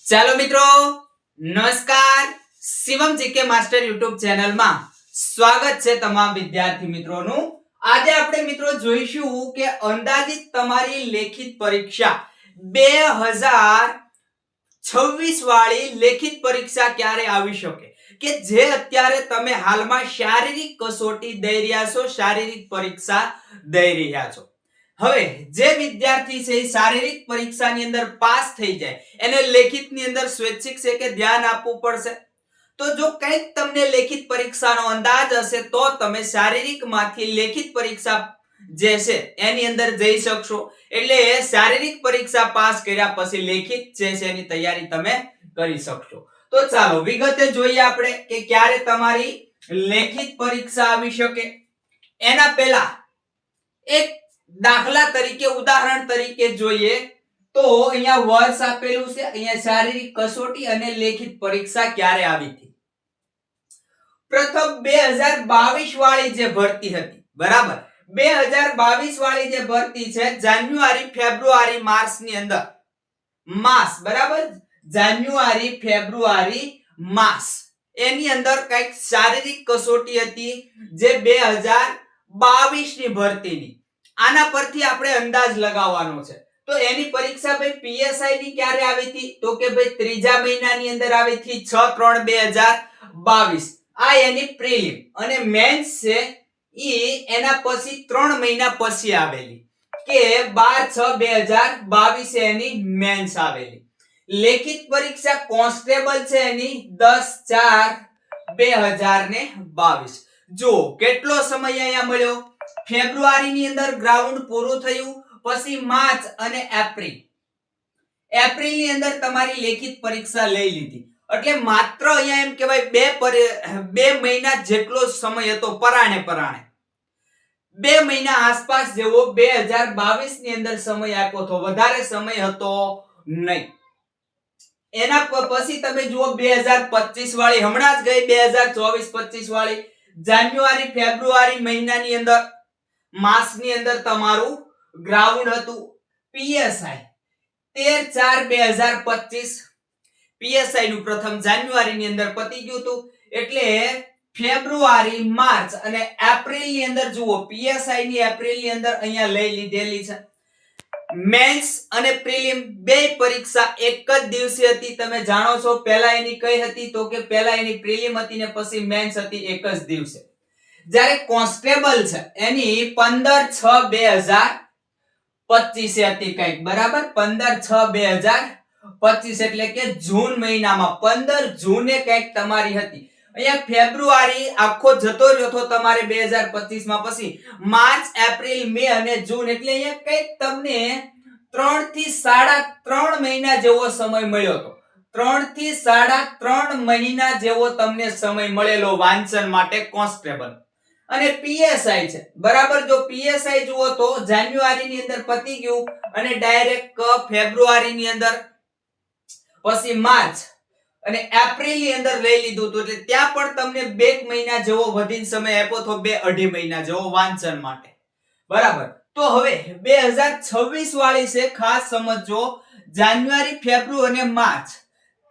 ચાલો મિત્રો, નમસ્કાર. શિવમ જીકે માસ્ટર યુટ્યુબ ચેનલમાં સ્વાગત છે તમામ વિદ્યાર્થી મિત્રોનું. આજે આપણે મિત્રો જોઈશું કે અંદાજિત તમારી લેખિત પરીક્ષા 2026 વાળી લેખિત પરીક્ષા ક્યારે આવી શકે, કે જે અત્યારે તમે હાલમાં શારીરિક કસોટી દઈ રહ્યા છો, શારીરિક પરીક્ષા દઈ રહ્યા છો. હવે જે વિદ્યાર્થી છે એ શારીરિક પરીક્ષાની અંદર પાસ થઈ જાય, એને લેખિતની અંદર સ્વૈચ્છિક છે કે ધ્યાન આપવું પડશે. તો જો કંઈક તમને લેખિત પરીક્ષાનો અંદાજ હશે તો તમે શારીરિક માંથી લેખિત પરીક્ષા જે છે એની અંદર જઈ શકશો. એટલે શારીરિક પરીક્ષા પાસ કર્યા પછી લેખિત જે છે એની તૈયારી તમે કરી શકશો. તો ચાલો વિગતે જોઈએ આપણે કે ક્યારે તમારી લેખિત પરીક્ષા આવી શકે. એના પહેલા એક દાખલા તરીકે, ઉદાહરણ તરીકે જોઈએ તો અહીંયા વર્ષ આપેલું છે, અહીંયા શારીરિક કસોટી અને લેખિત પરીક્ષા ક્યારે આવી હતી. પ્રથમ 2022 વાળી જે ભરતી હતી, બરાબર, 2022 વાળી જે ભરતી છે જાન્યુઆરી ફેબ્રુઆરી માર્ચ ની અંદર, માસ, બરાબર, જાન્યુઆરી ફેબ્રુઆરી માસ એની અંદર કઈક શારીરિક કસોટી હતી જે 2022 ની ભરતીની. આના પરથી આપણે અંદાજ લગાવવાનો છે. તો એની પરીક્ષા ભાઈ પીએસઆઈ ની ક્યારે આવી હતી, તો કે ભાઈ ત્રીજા મહિનાની અંદર આવી હતી, 6/3/2022. આ એની પ્રિલિમ. અને મેન્સ છે ઈ એના પછી 3 મહિના પછી આવેલી, કે 12/6/2022 એની મેન્સ આવેલી. લેખિત પરીક્ષા કોન્સ્ટેબલ છે એની 10/4/2022. જો કેટલો સમય અહીંયા મળ્યો, ફેબ્રુઆરી ની અંદર ગ્રાઉન્ડ પૂરું થયું, પછી માર્ચ અને એપ્રિલ ની અંદર તમારી લેખિત પરીક્ષા લઈ લીધી. એટલે માત્ર અહીંયા એમ કહેવાય બે મહિના જેટલો સમય હતો, પરાણે 2 મહિના આસપાસ જેવો 2022 ની અંદર સમય આપ્યો હતો, વધારે સમય હતો નહીં. એના પછી તમે જુઓ 2025 વાળી, હમણાં જ ગઈ 2024-25 વાળી, જાન્યુઆરી ફેબ્રુઆરી મહિનાની અંદર માસની અંદર તમારું ગ્રાઉન્ડ હતું. પીએસઆઈ 13/4/2025 પીએસઆઈ નું પ્રથમ જાન્યુઆરી ની અંદર પતી ગયું હતું. એટલે ફેબ્રુઆરી, માર્ચ અને એપ્રિલ ની અંદર જુઓ, પીએસઆઈ ની એપ્રિલ ની અંદર અહીંયા લઈ લીધેલી છે. મેન્સ અને પ્રિલિમ બે પરીક્ષા એક જ દિવસે હતી. તમે જાણો છો પહેલા એની કઈ હતી, તો કે પહેલા એની પ્રિલિમ હતી ને પછી મેન્સ હતી એક જ દિવસે. જ્યારે કોન્સ્ટેબલ છે એની 15/6/2025 હતી કઈક, બરાબર, 15/6/2025 એટલે કે જૂન મહિનામાં 15 જૂને કઈક તમારી હતી. અહીંયા ફેબ્રુઆરી આખો જતો રહ્યો તો તમારે 2025 માં, પછી માર્ચ, એપ્રિલ, મે અને જૂન, એટલે અહીંયા કઈક તમને 3 થી 3.5 મહિના જેવો સમય મળ્યો હતો. 3 થી 3.5 મહિના જેવો તમને સમય મળેલો વાંચન માટે કોન્સ્ટેબલ. અને પીએસઆઈ છે, બરાબર, જો પીએસઆઈ જુઓ તો જાન્યુઆરી ની અંદર પતી ગયું અને ડાયરેક્ટ ફેબ્રુઆરી ની અંદર, પછી માર્ચ અને એપ્રિલ ની અંદર લઈ લીધું હતું. એટલે ત્યાં પણ તમને 2 મહિના જેવો વધીને સમય આપ્યો તો 2.5 મહિના જેવો વાંચન માટે, બરાબર. તો હવે 2026 વાળી છે, ખાસ સમજો. જાન્યુઆરી, ફેબ્રુઆરી અને માર્ચ,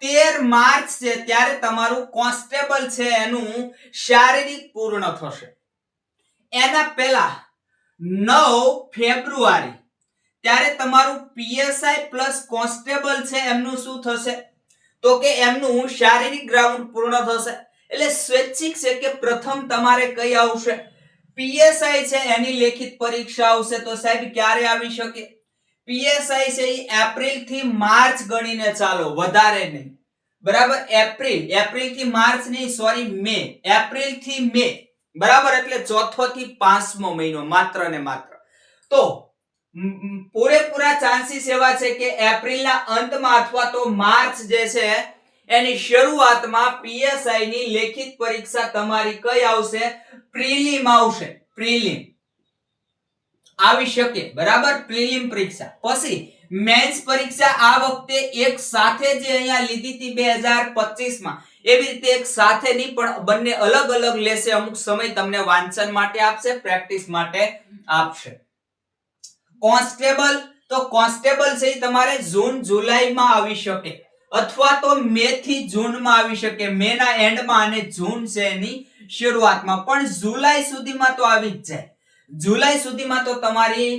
13 માર્ચ છે ત્યારે તમારું કોન્સ્ટેબલ છે એનું શારીરિક પૂર્ણ થશે. એના પહેલા 9 ફેબ્રુઆરી ત્યારે તમારું પીએસઆઈ પ્લસ કોન્સ્ટેબલ છે એમનું શું થશે, તો કે એમનું શારીરિક ગ્રાઉન્ડ પૂર્ણ થશે. એટલે સ્વૈચ્છિક છે કે પ્રથમ તમારે કઈ આવશે, પીએસઆઈ છે એની લેખિત પરીક્ષા આવશે. તો સાહેબ ક્યારે આવી શકે, પીએસઆઈ છે એ એપ્રિલ થી માર્ચ ગણીને ચાલો, વધારે નહીં, બરાબર. એપ્રિલ થી માર્ચ નહીં, સોરી, મે, એપ્રિલ થી મે, બરાબર. એટલે ચોથો થી 5મો મહિનો માત્ર ને માત્ર. તો પૂરેપૂરા ચાન્સીસ એવા છે કે એપ્રિલના અંતમાં અથવા તો માર્ચ જે છે એની શરૂઆતમાં પીએસઆઈ ની લેખિત પરીક્ષા તમારી કઈ આવશે, પ્રિલિમ આવશે. પ્રિલિમ આવી શકે, બરાબર, પ્રિલિમ પરીક્ષા. પછી મેન્સ પરીક્ષા આ વખતે એક સાથે જે અહીંયા લીધી હતી 2025 માં, એવી રીતે એક સાથે નહીં પણ બંને અલગ અલગ લેશે. અમુક સમય તમને વાંચન માટે આપશે, પ્રેક્ટિસ માટે આપશે. કોન્સ્ટેબલ, તો કોન્સ્ટેબલ છે તમારે જૂન જુલાઈ માં આવી શકે, અથવા તો મે થી જૂનમાં આવી શકે, મે ના એન્ડમાં અને જૂન છે એની શરૂઆતમાં, પણ જુલાઈ સુધીમાં તો આવી જ જાય. જુલાઈ સુધીમાં તો તમારી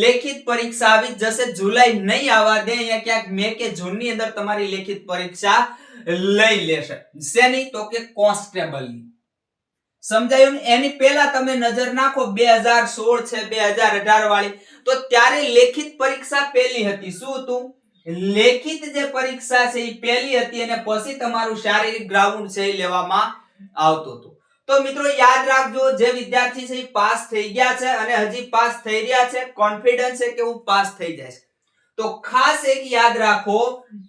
લેખિત પરીક્ષા આવી જ જશે. જુલાઈ નહીં આવવા દે, અહીંયા ક્યાંક મે કે જૂનની અંદર તમારી લેખિત પરીક્ષા લઈ લેશે. શેની? તો કે કોન્સ્ટેબલની. સમજાયું ને? એની પહેલા તમે નજર નાખો 2016 છે 2018 વાળી, તો ત્યારે લેખિત પરીક્ષા પહેલી હતી. શું હતું? લેખિત જે પરીક્ષા છે એ પહેલી હતી અને પછી તમારું શારીરિક ગ્રાઉન્ડ છે એ લેવામાં આવતું હતું. તો મિત્રો યાદ રાખજો, જે વિદ્યાર્થી છે એ પાસ થઈ ગયા છે અને હજી પાસ થઈ રહ્યા છે, કોન્ફિડન્સ છે કે હું પાસ થઈ જઈશ, તો ખાસ એક યાદ રાખો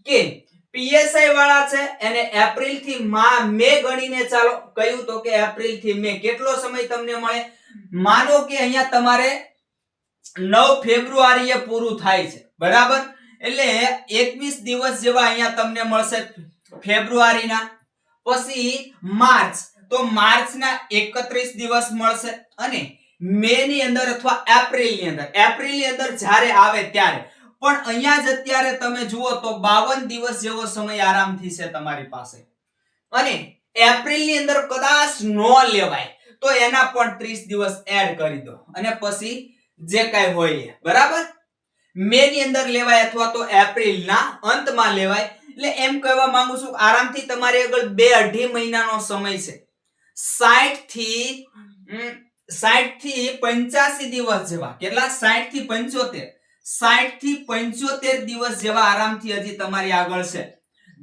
કે પીએસઆઈ વાળા છે એને એપ્રિલ થી મે ગણીને ચાલો. કયું? તો કે એપ્રિલ થી મે. કેટલો સમય તમને મળે? માનો કે અહીંયા તમારે 9 ફેબ્રુઆરીએ પૂરું થાય છે, બરાબર? એટલે 21 દિવસ જેવા અહીંયા તમને મળશે ફેબ્રુઆરીના. પછી માર્ચ, તો માર્ચના 31 દિવસ મળશે અને મે ની અંદર અથવા એપ્રિલની અંદર જ્યારે આવે ત્યારે. પણ અહીંયા જ અત્યારે તમે જુઓ તો 52 દિવસ જેવો સમય આરામથી છે તમારી પાસે. અને એપ્રિલની અંદર કદાચ નો લેવાય તો એના પણ 30 દિવસ એડ કરી દો અને પછી જે કાંઈ હોય, બરાબર? મે ની અંદર લેવાય અથવા તો એપ્રિલના અંતમાં લેવાય. એટલે એમ કહેવા માંગુ છું આરામથી તમારી આગળ 2-2.5 મહિનાનો સમય છે. 60 થી 85 દિવસ જેવા. કેટલા? 60 થી 75. 60 થી 75 દિવસ જેવા આરામથી હજી તમારી આગળ છે.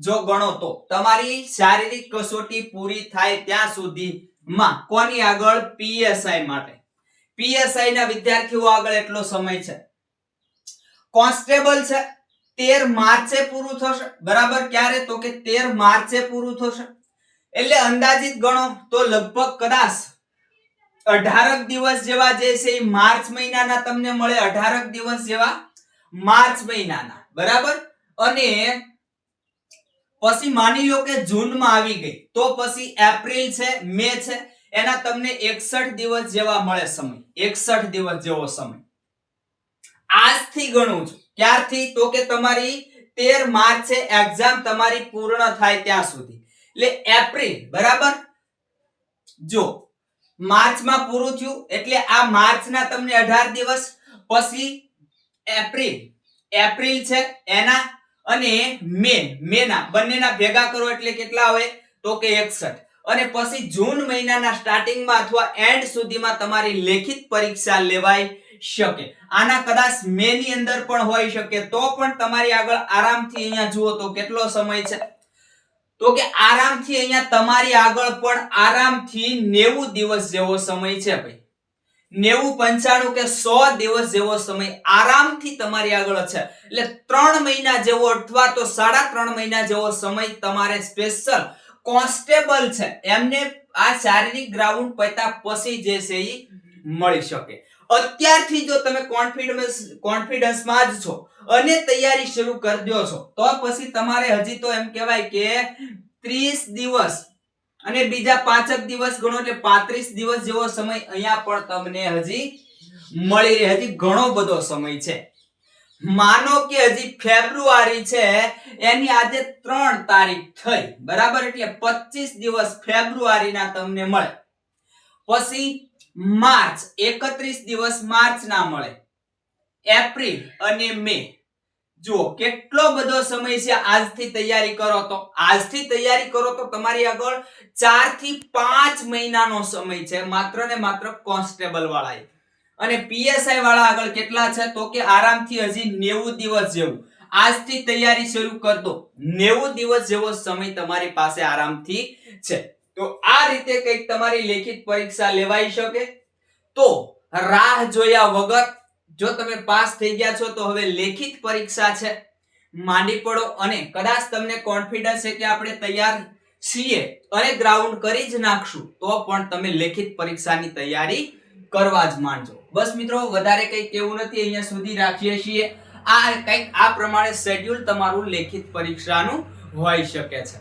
જો ગણો તો તમારી શારીરિક કસોટી પૂરી થાય ત્યાં સુધીમાં કોની આગળ? પીએસઆઈ માટે. પીએસઆઈ ના વિદ્યાર્થીઓ આગળ એટલો સમય છે. કોન્સ્ટેબલ છે 13 માર્ચે પૂરું થશે, બરાબર? ક્યારે? તો કે 13 માર્ચે પૂરું થશે. એટલે અંદાજિત ગણો તો લગભગ કદાચ 18 દિવસ જેવા જે છે એ માર્ચ મહિનાના તમને મળે. 18 દિવસ જેવા માર્ચ મહિનાના, બરાબર? અને પછી માની લો કે જૂનમાં આવી ગઈ તો પછી એપ્રિલ છે, મે છે, એના તમને 61 દિવસ જેવા મળે સમય. 61 દિવસ જેવો સમય આજથી ગણું છું. ક્યારથી? તો કે તમારી 13 માર્ચે એક્ઝામ તમારી પૂર્ણ થાય ત્યાં સુધી. એટલે એપ્રિલ, બરાબર? જો માર્ચમાં પૂરું થયું એટલે આ માર્ચના તમને 18 દિવસ, પછી એપ્રિલ છે એના અને મેના બંનેના ભેગા કરો એટલે કેટલા આવે? તો કે 61. અને પછી જૂન મહિનાના સ્ટાર્ટિંગમાં અથવા એન્ડ સુધીમાં તમારી લેખિત પરીક્ષા લેવાય શકે. આના કદાચ મે ની અંદર પણ હોઈ શકે, તો પણ તમારી આગળ આરામથી અહીંયા જુઓ તો કેટલો સમય છે? તો કે આરામથી અહીંયા તમારી આગળ પણ આરામથી 90 દિવસ જેવો સમય છે ભાઈ. 90, 95 કે 100 દિવસ જેવો સમય આરામથી તમારી આગળ છે. એટલે 3 મહિના જેવો અથવા તો 3.5 મહિના જેવો સમય તમારે સ્પેશિયલ કોન્સ્ટેબલ છે એમને આ શારીરિક ગ્રાઉન્ડ પત્યા પછી જે છે એ મળી શકે. અત્યારથી જો તમે કોન્ફિડન્સમાં જ છો અને તૈયારી શરૂ કરી દો છો તો પછી તમારે હજી તો એમ કહેવાય કે 30 દિવસ અને બીજા 5 દિવસ ગણો એટલે 35 દિવસ જેવો સમય અહીંયા પણ તમને હજી મળી રહે. હજી ઘણો બધો સમય છે. માનો કે હજી ફેબ્રુઆરી છે એની આજે 3 તારીખ થઈ, બરાબર? એટલે 25 દિવસ ફેબ્રુઆરીના તમને મળે. પછી માર્ચ 31 દિવસ માર્ચના મળે. એપ્રિલ અને મે. જુઓ કેટલો બધો સમય છે. આજથી તૈયારી કરો તો તમારી આગળ 4 થી 5 મહિનાનો સમય છે માત્ર ને માત્ર કોન્સ્ટેબલ વાળાએ. અને પીએસઆઈ વાળા આગળ કેટલા છે? તો કે આરામથી હજી 90 દિવસ જેવું. આજથી તૈયારી શરૂ કરી દો. 90 દિવસ જેવો સમય તમારી પાસે આરામથી છે. તો આ રીતે કંઈક તમારી લેખિત પરીક્ષા લેવાઈ શકે. તો રાહ જોયા વગર જો તમે પાસ થઈ ગયા છો તો હવે લેખિત પરીક્ષા છે, માંડી પડો. અને કદાચ તમને કોન્ફિડન્સ છે કે આપણે તૈયાર છીએ અને ગ્રાઉન્ડ કરી જ નાખશું તો પણ તમે લેખિત પરીક્ષાની તૈયારી કરવા જ માંડજો. બસ મિત્રો, વધારે કંઈ કેવું નથી. અહીંયા સુધી રાખીએ છીએ. આ કંઈક આ પ્રમાણે શેડ્યુલ તમારું લેખિત પરીક્ષાનું હોઈ શકે છે.